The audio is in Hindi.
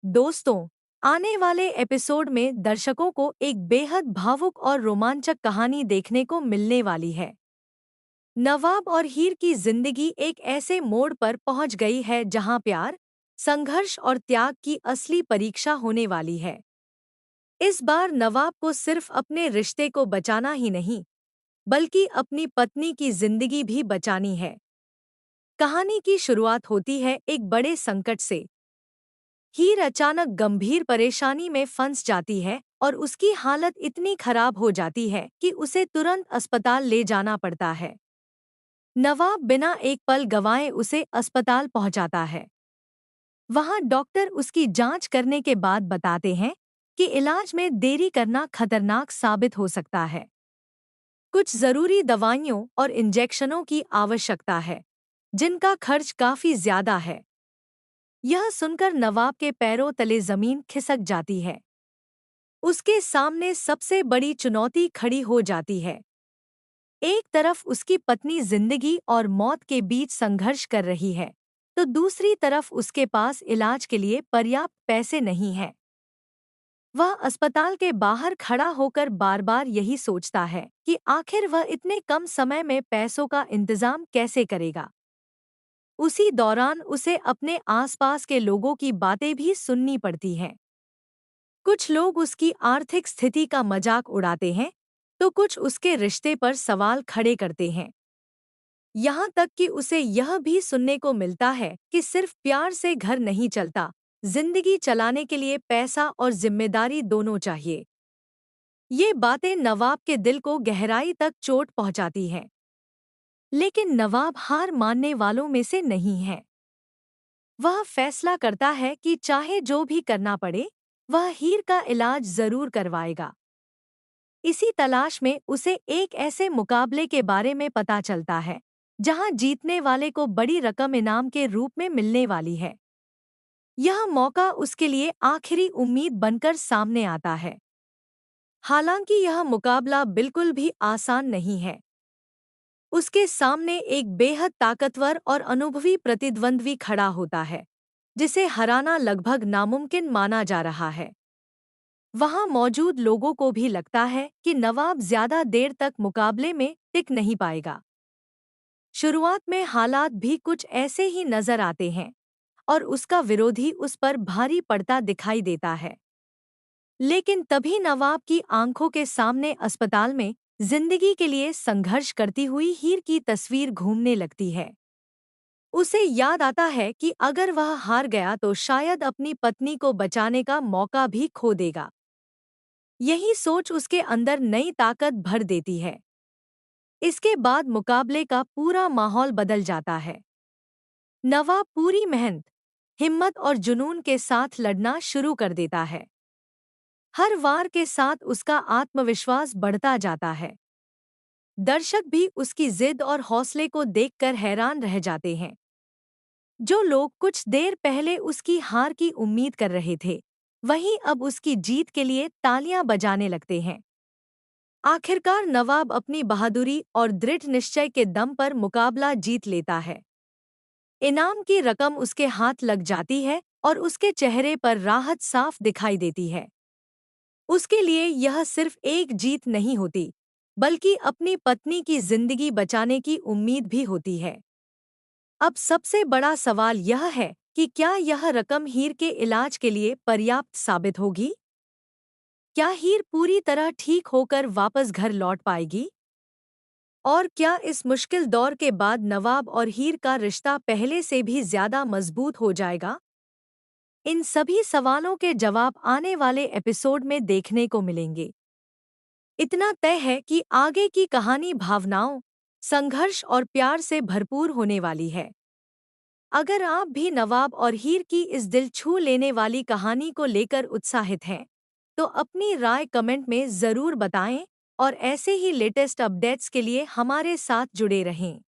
दोस्तों, आने वाले एपिसोड में दर्शकों को एक बेहद भावुक और रोमांचक कहानी देखने को मिलने वाली है। नवाब और हीर की जिंदगी एक ऐसे मोड़ पर पहुंच गई है जहां प्यार, संघर्ष और त्याग की असली परीक्षा होने वाली है। इस बार नवाब को सिर्फ अपने रिश्ते को बचाना ही नहीं, बल्कि अपनी पत्नी की जिंदगी भी बचानी है। कहानी की शुरुआत होती है एक बड़े संकट से। हीर अचानक गंभीर परेशानी में फंस जाती है और उसकी हालत इतनी खराब हो जाती है कि उसे तुरंत अस्पताल ले जाना पड़ता है। नवाब बिना एक पल गंवाए उसे अस्पताल पहुंचाता है। वहां डॉक्टर उसकी जांच करने के बाद बताते हैं कि इलाज में देरी करना खतरनाक साबित हो सकता है। कुछ जरूरी दवाइयों और इंजेक्शनों की आवश्यकता है, जिनका खर्च काफी ज्यादा है। यह सुनकर नवाब के पैरों तले जमीन खिसक जाती है। उसके सामने सबसे बड़ी चुनौती खड़ी हो जाती है। एक तरफ उसकी पत्नी जिंदगी और मौत के बीच संघर्ष कर रही है, तो दूसरी तरफ उसके पास इलाज के लिए पर्याप्त पैसे नहीं हैं। वह अस्पताल के बाहर खड़ा होकर बार बार यही सोचता है कि आखिर वह इतने कम समय में पैसों का इंतजाम कैसे करेगा। उसी दौरान उसे अपने आसपास के लोगों की बातें भी सुननी पड़ती हैं। कुछ लोग उसकी आर्थिक स्थिति का मजाक उड़ाते हैं, तो कुछ उसके रिश्ते पर सवाल खड़े करते हैं। यहाँ तक कि उसे यह भी सुनने को मिलता है कि सिर्फ प्यार से घर नहीं चलता, जिंदगी चलाने के लिए पैसा और जिम्मेदारी दोनों चाहिए। ये बातें नवाब के दिल को गहराई तक चोट पहुंचाती हैं। लेकिन नवाब हार मानने वालों में से नहीं है। वह फैसला करता है कि चाहे जो भी करना पड़े, वह हीर का इलाज जरूर करवाएगा। इसी तलाश में उसे एक ऐसे मुकाबले के बारे में पता चलता है, जहां जीतने वाले को बड़ी रकम इनाम के रूप में मिलने वाली है। यह मौका उसके लिए आखिरी उम्मीद बनकर सामने आता है। हालांकि यह मुकाबला बिल्कुल भी आसान नहीं है। उसके सामने एक बेहद ताकतवर और अनुभवी प्रतिद्वंद्वी खड़ा होता है, जिसे हराना लगभग नामुमकिन माना जा रहा है। वहां मौजूद लोगों को भी लगता है कि नवाब ज्यादा देर तक मुकाबले में टिक नहीं पाएगा। शुरुआत में हालात भी कुछ ऐसे ही नजर आते हैं और उसका विरोधी उस पर भारी पड़ता दिखाई देता है। लेकिन तभी नवाब की आंखों के सामने अस्पताल में जिंदगी के लिए संघर्ष करती हुई हीर की तस्वीर घूमने लगती है। उसे याद आता है कि अगर वह हार गया तो शायद अपनी पत्नी को बचाने का मौका भी खो देगा। यही सोच उसके अंदर नई ताकत भर देती है। इसके बाद मुकाबले का पूरा माहौल बदल जाता है। नवाब पूरी मेहनत, हिम्मत और जुनून के साथ लड़ना शुरू कर देता है। हर वार के साथ उसका आत्मविश्वास बढ़ता जाता है। दर्शक भी उसकी जिद और हौसले को देखकर हैरान रह जाते हैं। जो लोग कुछ देर पहले उसकी हार की उम्मीद कर रहे थे, वहीं अब उसकी जीत के लिए तालियां बजाने लगते हैं। आखिरकार नवाब अपनी बहादुरी और दृढ़ निश्चय के दम पर मुकाबला जीत लेता है। इनाम की रकम उसके हाथ लग जाती है और उसके चेहरे पर राहत साफ दिखाई देती है। उसके लिए यह सिर्फ एक जीत नहीं होती, बल्कि अपनी पत्नी की जिंदगी बचाने की उम्मीद भी होती है। अब सबसे बड़ा सवाल यह है कि क्या यह रकम हीर के इलाज के लिए पर्याप्त साबित होगी? क्या हीर पूरी तरह ठीक होकर वापस घर लौट पाएगी? और क्या इस मुश्किल दौर के बाद नवाब और हीर का रिश्ता पहले से भी ज्यादा मजबूत हो जाएगा? इन सभी सवालों के जवाब आने वाले एपिसोड में देखने को मिलेंगे। इतना तय है कि आगे की कहानी भावनाओं, संघर्ष और प्यार से भरपूर होने वाली है। अगर आप भी नवाब और हीर की इस दिल छू लेने वाली कहानी को लेकर उत्साहित हैं, तो अपनी राय कमेंट में ज़रूर बताएं और ऐसे ही लेटेस्ट अपडेट्स के लिए हमारे साथ जुड़े रहें।